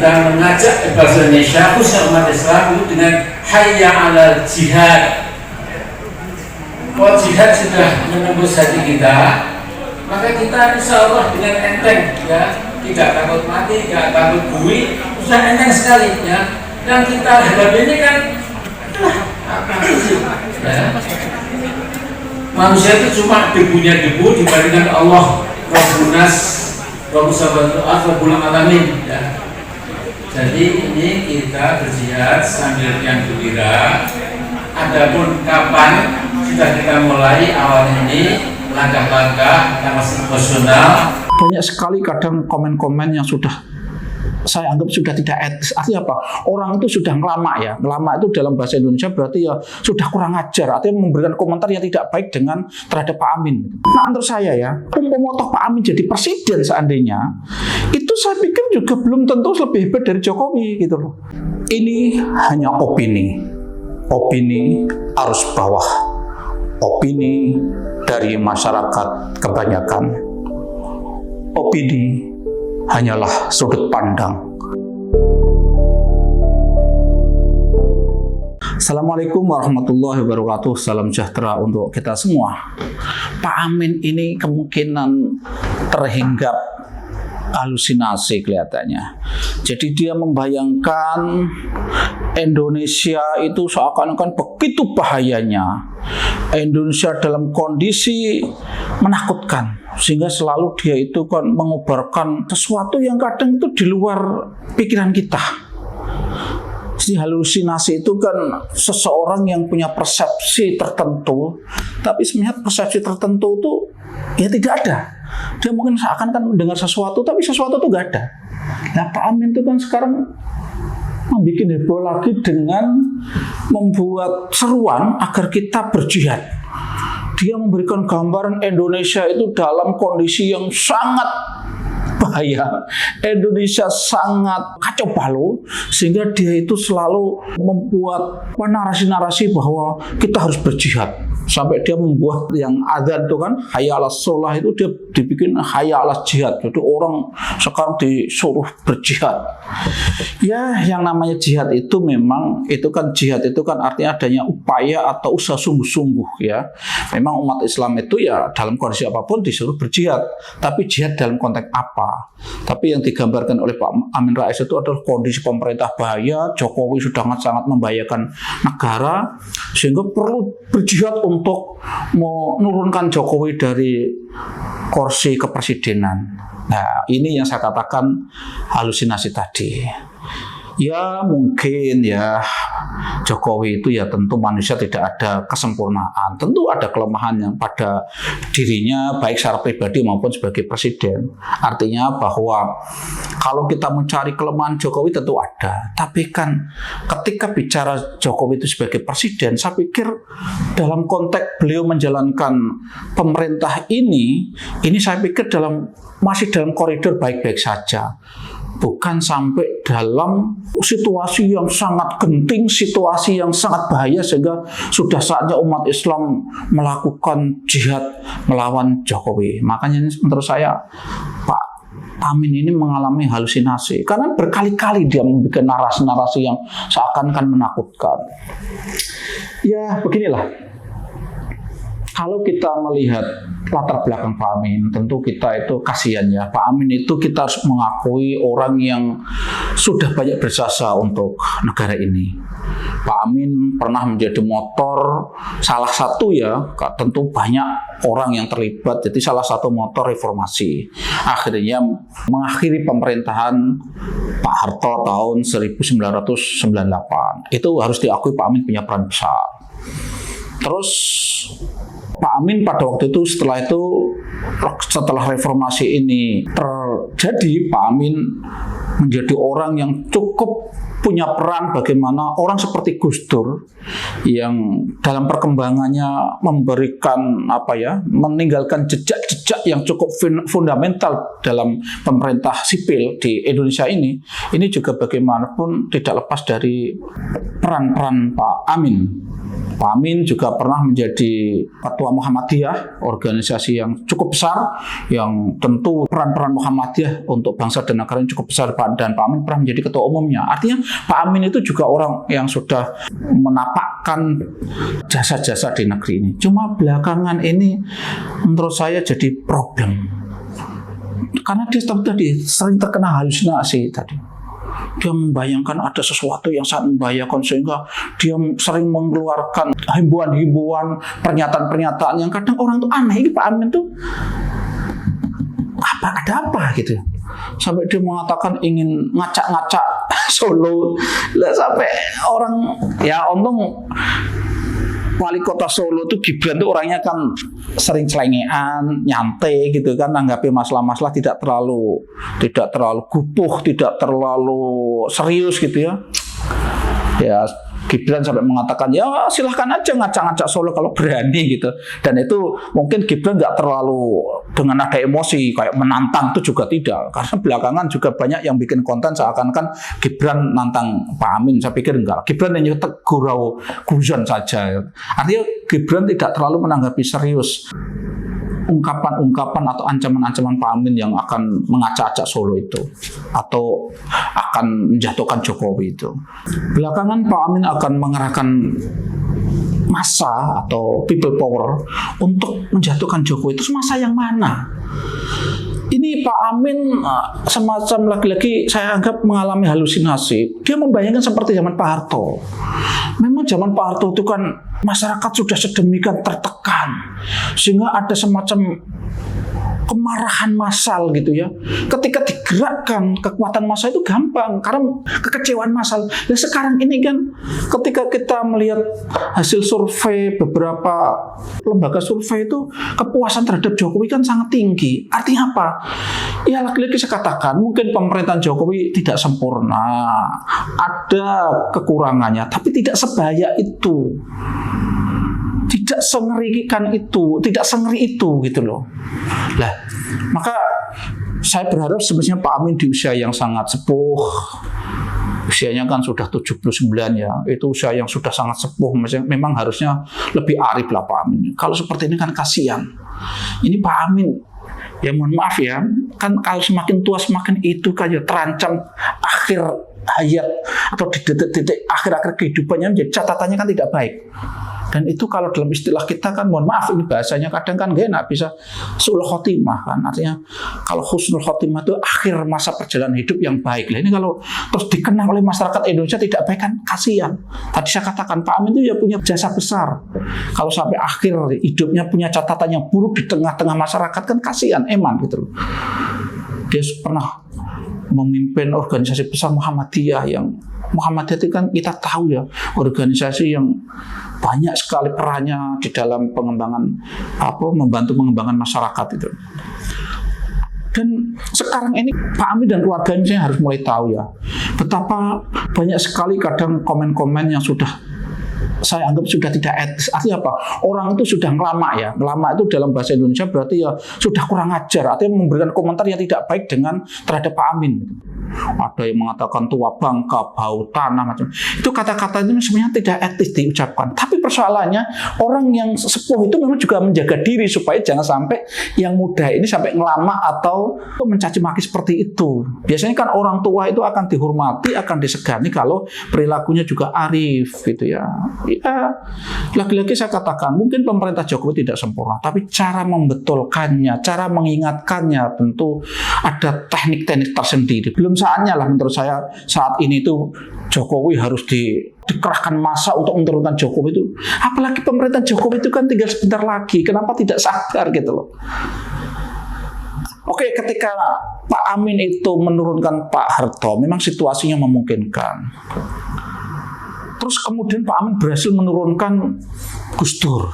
kita mengajak bahasa Indonesia khususnya umat Islam itu dengan hayya 'alal jihad. Kalau jihad sudah menembus hati kita, maka kita insya Allah dengan enteng ya, tidak takut mati, tidak takut bui, sudah enteng sekali ya. Yang kita hadapi ini kan apa sih? Ya. Manusia itu cuma debunya debu dibandingkan Allah Rabbunas Rabbul Alamin ya. Jadi ini kita berjihad sambil yang gembira. Adapun kapan sudah kita mulai awal ini langkah-langkah yang masih emosional. Banyak sekali kadang komen-komen yang sudah saya anggap sudah tidak etis. Artinya apa? Orang itu sudah ngelama ya. Ngelama itu dalam bahasa Indonesia berarti ya sudah kurang ajar. Artinya memberikan komentar yang tidak baik dengan terhadap Pak Amin. Nah, menurut saya ya, toh Pak Amin jadi presiden seandainya, itu saya pikir juga belum tentu lebih hebat dari Jokowi gitu loh. Ini hanya opini arus bawah, opini dari masyarakat kebanyakan. Opini hanyalah sudut pandang. Assalamualaikum warahmatullahi wabarakatuh. Salam sejahtera untuk kita semua. Pak Amin ini kemungkinan terhinggap halusinasi kelihatannya. Jadi dia membayangkan Indonesia itu seakan-akan begitu bahayanya. Indonesia dalam kondisi menakutkan, sehingga selalu dia itu kan mengubarkan sesuatu yang kadang itu di luar pikiran kita. Jadi halusinasi itu kan seseorang yang punya persepsi tertentu, tapi sebenarnya persepsi tertentu itu ya tidak ada. Dia mungkin seakan-akan mendengar sesuatu, tapi sesuatu itu nggak ada. Nah, Pak Amin itu kan sekarang membuat heboh lagi dengan membuat seruan agar kita berjihad. Dia memberikan gambaran Indonesia itu dalam kondisi yang sangat bahaya. Indonesia sangat kacau balau, sehingga dia itu selalu membuat narasi-narasi bahwa kita harus berjihad. Sampai dia membuat yang adzan itu kan hayya 'alas shalah, itu dia dibikin hayya 'alas jihad. Jadi orang sekarang disuruh berjihad. Ya, yang namanya jihad itu memang jihad itu kan artinya adanya upaya atau usaha sungguh-sungguh ya. Memang umat Islam itu ya dalam kondisi apapun disuruh berjihad. Tapi jihad dalam konteks apa? Tapi yang digambarkan oleh Pak Amin Rais itu adalah kondisi pemerintah bahaya, Jokowi sudah sangat membahayakan negara, sehingga perlu berjihad untuk menurunkan Jokowi dari kursi kepresidenan. Nah, ini yang saya katakan halusinasi tadi. Ya mungkin ya Jokowi itu ya tentu manusia tidak ada kesempurnaan. Tentu ada kelemahan yang pada dirinya baik secara pribadi maupun sebagai presiden. Artinya bahwa kalau kita mencari kelemahan Jokowi tentu ada. Tapi kan ketika bicara Jokowi itu sebagai presiden, saya pikir dalam konteks beliau menjalankan pemerintah ini saya pikir masih dalam koridor baik-baik saja. Bukan sampai dalam situasi yang sangat genting, situasi yang sangat bahaya, sehingga sudah saatnya umat Islam melakukan jihad melawan Jokowi. Makanya menurut saya Pak Amin ini mengalami halusinasi karena berkali-kali dia membuat narasi-narasi yang seakan-akan menakutkan. Ya beginilah, kalau kita melihat latar belakang Pak Amin, tentu kita itu kasihan ya. Pak Amin itu kita harus mengakui orang yang sudah banyak berjasa untuk negara ini. Pak Amin pernah menjadi motor salah satu ya, tentu banyak orang yang terlibat. Jadi salah satu motor reformasi. Akhirnya mengakhiri pemerintahan Pak Harto tahun 1998. Itu harus diakui Pak Amin punya peran besar. Terus Pak Amin pada waktu itu setelah reformasi ini terjadi, Pak Amin menjadi orang yang cukup punya peran bagaimana orang seperti Gus Dur yang dalam perkembangannya memberikan meninggalkan jejak-jejak yang cukup fundamental dalam pemerintah sipil di Indonesia ini juga bagaimanapun tidak lepas dari peran-peran Pak Amin. Pak Amin juga pernah menjadi Ketua Muhammadiyah, organisasi yang cukup besar, yang tentu peran-peran Muhammadiyah untuk bangsa dan negara yang cukup besar, dan Pak Amin pernah menjadi Ketua Umumnya. Artinya Pak Amin itu juga orang yang sudah menapakkan jasa-jasa di negeri ini. Cuma belakangan ini menurut saya jadi problem. Karena dia tadi sering terkena halusinasi tadi. Dia membayangkan ada sesuatu yang sangat membahayakan sehingga dia sering mengeluarkan himbauan-himbauan, pernyataan-pernyataan yang kadang orang tuh aneh. Ini Pak Amin tuh ada apa gitu. Sampai dia mengatakan ingin ngacak-ngacak Solo. Lah sampai orang ya untung wali kota Solo tuh Gibran tuh orangnya kan sering celengean, nyantai gitu kan, nanggapi masalah-masalah tidak terlalu gupuh, tidak terlalu serius gitu ya. Ya Gibran sampai mengatakan ya silahkan aja ngacak-ngacak Solo kalau berani gitu. Dan itu mungkin Gibran nggak terlalu dengan ada emosi kayak menantang, itu juga tidak. Karena belakangan juga banyak yang bikin konten seakan-akan Gibran nantang Pak Amin. Saya pikir enggak. Gibran hanya gurau guyon saja. Artinya Gibran tidak terlalu menanggapi serius ungkapan-ungkapan atau ancaman-ancaman Pak Amin yang akan mengacak-acak Solo itu atau akan menjatuhkan Jokowi itu. Belakangan Pak Amin akan mengerahkan massa atau people power untuk menjatuhkan Jokowi. Itu massa yang mana? Ini Pak Amin semacam lagi-lagi saya anggap mengalami halusinasi. Dia membayangkan seperti zaman Pak Harto. Memang zaman Pak Harto itu kan masyarakat sudah sedemikian tertekan sehingga ada semacam kemarahan massal gitu ya. Ketika digerakkan kekuatan massal itu gampang karena kekecewaan massal. Dan sekarang ini kan ketika kita melihat hasil survei beberapa lembaga survei itu kepuasan terhadap Jokowi kan sangat tinggi. Artinya apa? Ya lagi-lagi saya katakan mungkin pemerintahan Jokowi tidak sempurna, ada kekurangannya, tapi tidak sebaya itu. Tidak sengerikan itu, tidak sengeri itu gitu loh. Lah, maka saya berharap sebenarnya Pak Amin di usia yang sangat sepuh, usianya kan sudah 79 ya, itu usia yang sudah sangat sepuh, memang harusnya lebih arif lah Pak Amin. Kalau seperti ini kan kasihan. Ini Pak Amin, ya mohon maaf ya, kan kalau semakin tua semakin itu kan ya terancam akhir hayat atau di detik-detik akhir-akhir kehidupannya menjadi catatannya kan tidak baik. Dan itu kalau dalam istilah kita kan mohon maaf ini bahasanya kadang kan gak enak, bisa su'ul khotimah kan, artinya kalau husnul khotimah itu akhir masa perjalanan hidup yang baik. Nah ini kalau terus dikenang oleh masyarakat Indonesia tidak baik kan kasihan. Tadi saya katakan Pak Amin itu ya punya jasa besar, kalau sampai akhir hidupnya punya catatan yang buruk di tengah-tengah masyarakat kan kasihan eman gitu loh. Dia pernah memimpin organisasi besar Muhammadiyah, yang Muhammadiyah itu kan kita tahu ya organisasi yang banyak sekali perannya di dalam pengembangan membantu mengembangkan masyarakat itu. Dan sekarang ini Pak Amin dan keluarganya harus mulai tahu ya betapa banyak sekali kadang komen-komen yang sudah saya anggap sudah tidak etis. Artinya apa? Orang itu sudah ngelama ya. Ngelama itu dalam bahasa Indonesia berarti ya sudah kurang ajar. Artinya memberikan komentar yang tidak baik terhadap Pak Amin. Ada yang mengatakan tua bangka, bau tanah macam. Itu kata-kata itu sebenarnya tidak etis diucapkan. Tapi persoalannya orang yang sepuh itu memang juga menjaga diri supaya jangan sampai yang muda ini sampai ngelama atau mencaci maki seperti itu. Biasanya kan orang tua itu akan dihormati, akan disegani kalau perilakunya juga arif gitu ya. Ya, lagi-lagi saya katakan mungkin pemerintah Jokowi tidak sempurna, tapi cara membetulkannya, cara mengingatkannya tentu ada teknik-teknik tersendiri. Belum saatnya lah menurut saya saat ini tuh Jokowi harus dikerahkan massa untuk menurunkan Jokowi itu. Apalagi pemerintah Jokowi itu kan tinggal sebentar lagi. Kenapa tidak sabar gitu loh? Oke, ketika Pak Amin itu menurunkan Pak Harto, memang situasinya memungkinkan. Terus kemudian Pak Amin berhasil menurunkan Gus Dur.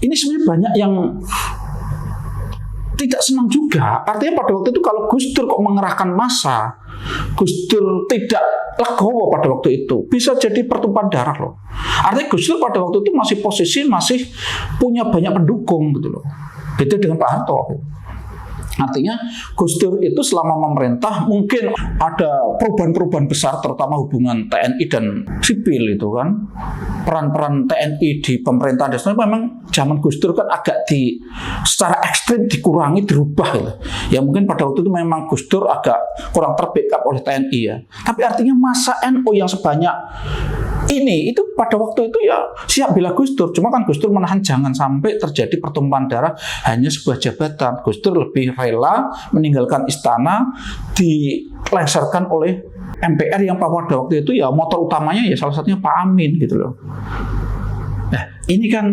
Ini sebenarnya banyak yang tidak senang juga. Artinya pada waktu itu kalau Gus Dur kok mengerahkan massa, Gus Dur tidak legowo pada waktu itu, bisa jadi pertumpahan darah loh. Artinya Gus Dur pada waktu itu masih punya banyak pendukung gitu loh. Beda dengan Pak Harto. Artinya Gus Dur itu selama memerintah mungkin ada perubahan-perubahan besar, terutama hubungan TNI dan sipil itu kan. Peran-peran TNI di pemerintahan dan memang zaman Gus Dur kan agak secara ekstrim dikurangi, dirubah gitu. Ya mungkin pada waktu itu memang Gus Dur agak kurang terbackup oleh TNI ya. Tapi artinya masa NU yang sebanyak ini itu pada waktu itu ya siap bela Gus Dur. Cuma kan Gus Dur menahan jangan sampai terjadi pertumpahan darah hanya sebuah jabatan. Gus Dur lebih rela meninggalkan istana, dilengsarkan oleh MPR yang pada waktu itu ya motor utamanya ya salah satunya Pak Amin gitu loh. Nah ini kan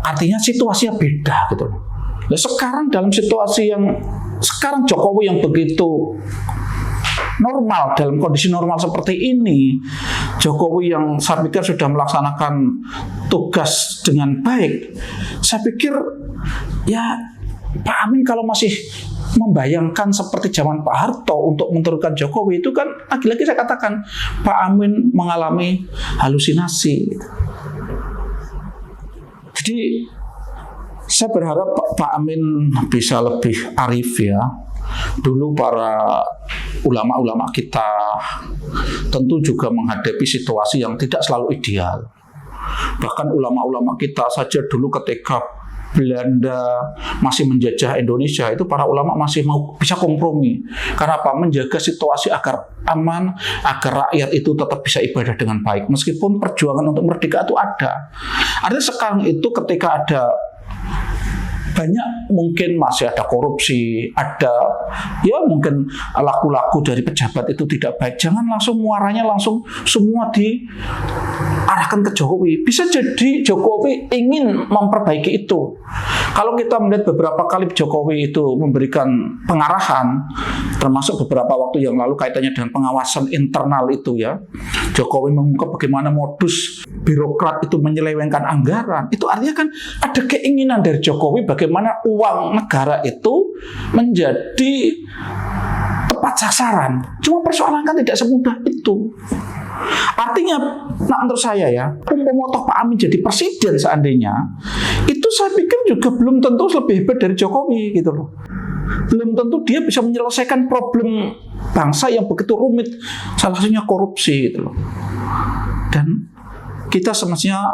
artinya situasinya beda gitu loh. Nah sekarang dalam situasi yang sekarang Jokowi yang begitu normal, dalam kondisi normal seperti ini, Jokowi yang saya pikir sudah melaksanakan tugas dengan baik, saya pikir ya Pak Amin kalau masih membayangkan seperti zaman Pak Harto untuk menurunkan Jokowi itu kan lagi-lagi saya katakan Pak Amin mengalami halusinasi. Jadi saya berharap Pak Amin bisa lebih arif ya. Dulu para ulama-ulama kita tentu juga menghadapi situasi yang tidak selalu ideal. Bahkan ulama-ulama kita saja dulu ketika Belanda masih menjajah Indonesia itu para ulama masih mau bisa kompromi. Karena apa? Menjaga situasi agar aman, agar rakyat itu tetap bisa ibadah dengan baik. Meskipun perjuangan untuk merdeka itu ada. Artinya sekarang itu ketika ada banyak mungkin masih ada korupsi, ada ya mungkin laku-laku dari pejabat itu tidak baik. Jangan langsung muaranya langsung semua diarahkan ke Jokowi. Bisa jadi Jokowi ingin memperbaiki itu. Kalau kita melihat beberapa kali Jokowi itu memberikan pengarahan, termasuk beberapa waktu yang lalu kaitannya dengan pengawasan internal itu ya. Jokowi mengungkap bagaimana modus birokrat itu menyelewengkan anggaran. Itu artinya kan ada keinginan dari Jokowi bagaimana uang negara itu menjadi tepat sasaran. Cuma persoalan kan tidak semudah itu. Artinya, menurut saya ya, umpama Pak Amin jadi presiden seandainya, itu saya pikir juga belum tentu lebih hebat dari Jokowi gitu loh. Belum tentu dia bisa menyelesaikan problem bangsa yang begitu rumit, salah satunya korupsi gitu loh. Dan kita semestinya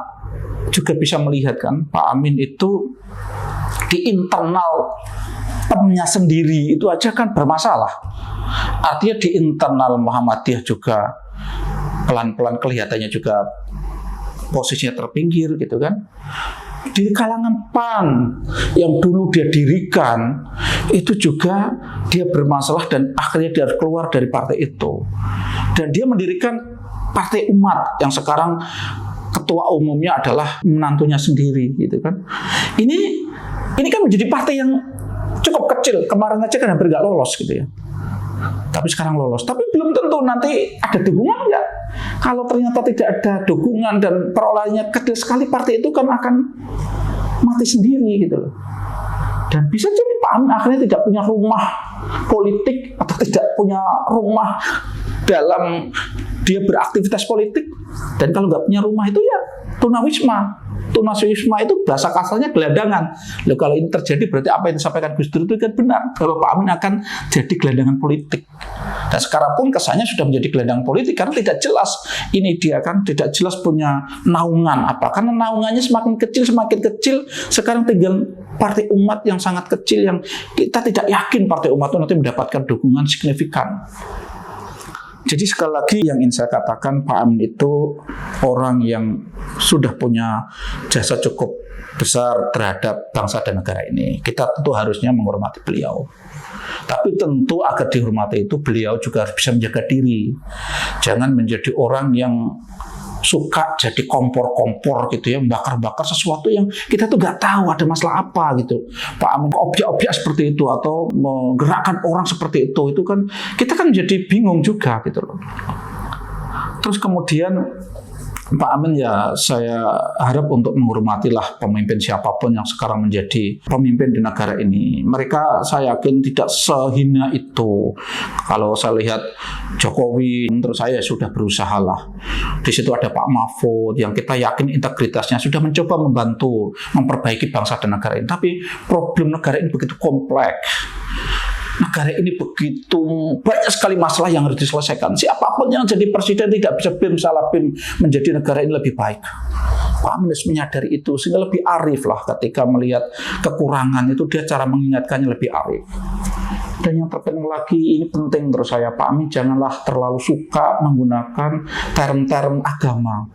juga bisa melihat kan, Pak Amin itu di internal temnya sendiri itu aja kan bermasalah. Artinya di internal Muhammadiyah juga pelan-pelan kelihatannya juga posisinya terpinggir gitu kan. Di kalangan PAN yang dulu dia dirikan itu juga dia bermasalah dan akhirnya dia keluar dari partai itu. Dan dia mendirikan Partai Umat yang sekarang ketua umumnya adalah menantunya sendiri gitu kan. Ini kan menjadi partai yang cukup kecil. Kemarin aja kan hampir nggak lolos gitu ya. Tapi sekarang lolos. Tapi belum tentu nanti ada dukungan nggak. Kalau ternyata tidak ada dukungan dan perolehannya kecil sekali, partai itu kan akan mati sendiri gitu loh. Dan bisa jadi Pak Amin akhirnya tidak punya rumah politik atau tidak punya rumah dalam dia beraktivitas politik. Dan kalau nggak punya rumah itu ya tunawisma. Tunawisma itu bahasa kasarnya gelandangan. Loh, kalau ini terjadi berarti apa yang disampaikan Gus Dur itu kan benar. Bahwa Pak Amin akan jadi gelandangan politik. Dan sekarang pun kesannya sudah menjadi gelandangan politik karena tidak jelas. Ini dia kan tidak jelas punya naungan apa. Karena naungannya semakin kecil. Sekarang tinggal Partai Umat yang sangat kecil yang kita tidak yakin Partai Umat itu nanti mendapatkan dukungan signifikan. Jadi sekali lagi yang ingin saya katakan, Pak Amin itu orang yang sudah punya jasa cukup besar terhadap bangsa dan negara ini. Kita tentu harusnya menghormati beliau. Tapi tentu agar dihormati itu beliau juga harus bisa menjaga diri. Jangan menjadi orang yang suka jadi kompor-kompor gitu ya, bakar-bakar sesuatu yang kita tuh nggak tahu ada masalah apa gitu. Pak Amin objek-objek seperti itu atau menggerakkan orang seperti itu kan kita kan jadi bingung juga gitu loh. Terus kemudian Pak Amin ya saya harap untuk menghormatilah pemimpin siapapun yang sekarang menjadi pemimpin di negara ini. Mereka saya yakin tidak sehina itu. Kalau saya lihat Jokowi menurut saya sudah berusaha lah. Di situ ada Pak Mahfud yang kita yakin integritasnya sudah mencoba membantu memperbaiki bangsa dan negara ini. Tapi problem negara ini begitu kompleks. negara ini begitu banyak sekali masalah yang harus diselesaikan. Siapapun yang jadi presiden tidak bisa bim salah bim menjadi negara ini lebih baik. Pak Amin harus menyadari itu sehingga lebih arif lah ketika melihat kekurangan itu, dia cara mengingatkannya lebih arif. Dan yang terpenting lagi, ini penting menurut saya, Pak Amin janganlah terlalu suka menggunakan term-term agama.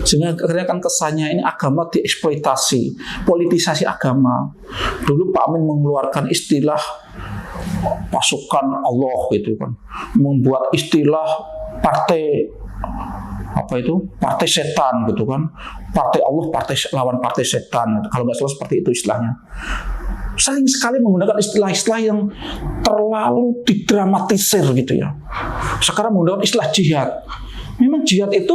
Sehingga akhirnya kan kesannya ini agama dieksploitasi, politisasi agama. Dulu Pak Amin mengeluarkan istilah pasukan Allah gitu kan, membuat istilah partai partai setan gitu kan, partai Allah, partai lawan partai setan, kalau nggak salah seperti itu istilahnya. Sering sekali menggunakan istilah-istilah yang terlalu didramatisir gitu ya. Sekarang menggunakan istilah jihad. Memang jihad itu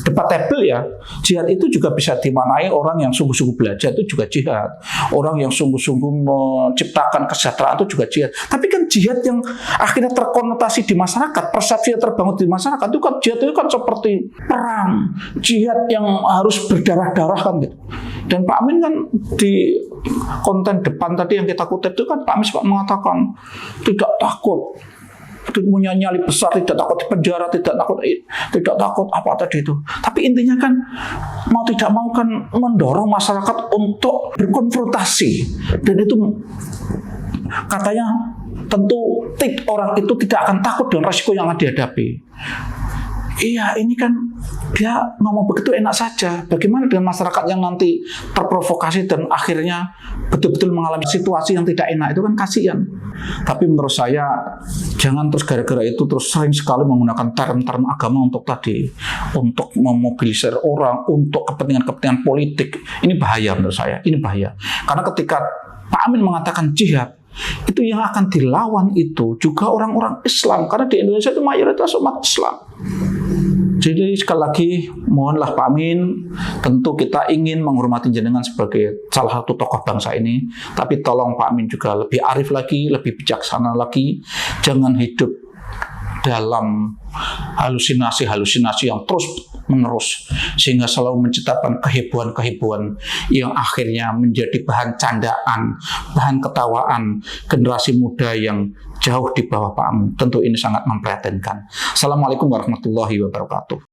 debatable ya. Jihad itu juga bisa dimaknai orang yang sungguh-sungguh belajar itu juga jihad. Orang yang sungguh-sungguh menciptakan kesejahteraan itu juga jihad. Tapi kan jihad yang akhirnya terkonotasi di masyarakat, persepsi yang terbangun di masyarakat itu kan jihad itu kan seperti perang. Jihad yang harus berdarah-darah kan gitu. Dan Pak Amin kan di konten depan tadi yang kita kutip itu kan Pak Amin sempat mengatakan tidak takut, punya nyali besar, tidak takut di penjara, tidak takut apa tadi itu. Tapi intinya kan mau tidak mau kan mendorong masyarakat untuk berkonfrontasi, dan itu katanya tentu orang itu tidak akan takut dengan resiko yang akan dihadapi. Iya, ini kan dia ngomong begitu enak saja. Bagaimana dengan masyarakat yang nanti terprovokasi dan akhirnya betul-betul mengalami situasi yang tidak enak, itu kan kasihan. Tapi menurut saya jangan terus gara-gara itu terus sering sekali menggunakan term-term agama untuk memobilisir orang untuk kepentingan-kepentingan politik. Ini bahaya menurut saya. Ini bahaya. Karena ketika Pak Amin mengatakan jihad, itu yang akan dilawan itu juga orang-orang Islam, karena di Indonesia itu mayoritas umat Islam. Jadi sekali lagi mohonlah Pak Amin, tentu kita ingin menghormati jenengan sebagai salah satu tokoh bangsa ini, tapi tolong Pak Amin juga lebih arif lagi, lebih bijaksana lagi, jangan hidup dalam halusinasi-halusinasi yang terus menerus sehingga selalu menciptakan kehebohan-kehebohan yang akhirnya menjadi bahan candaan, bahan ketawaan generasi muda yang jauh di bawah Pak Amin. Tentu ini sangat memprihatinkan. Assalamualaikum warahmatullahi wabarakatuh.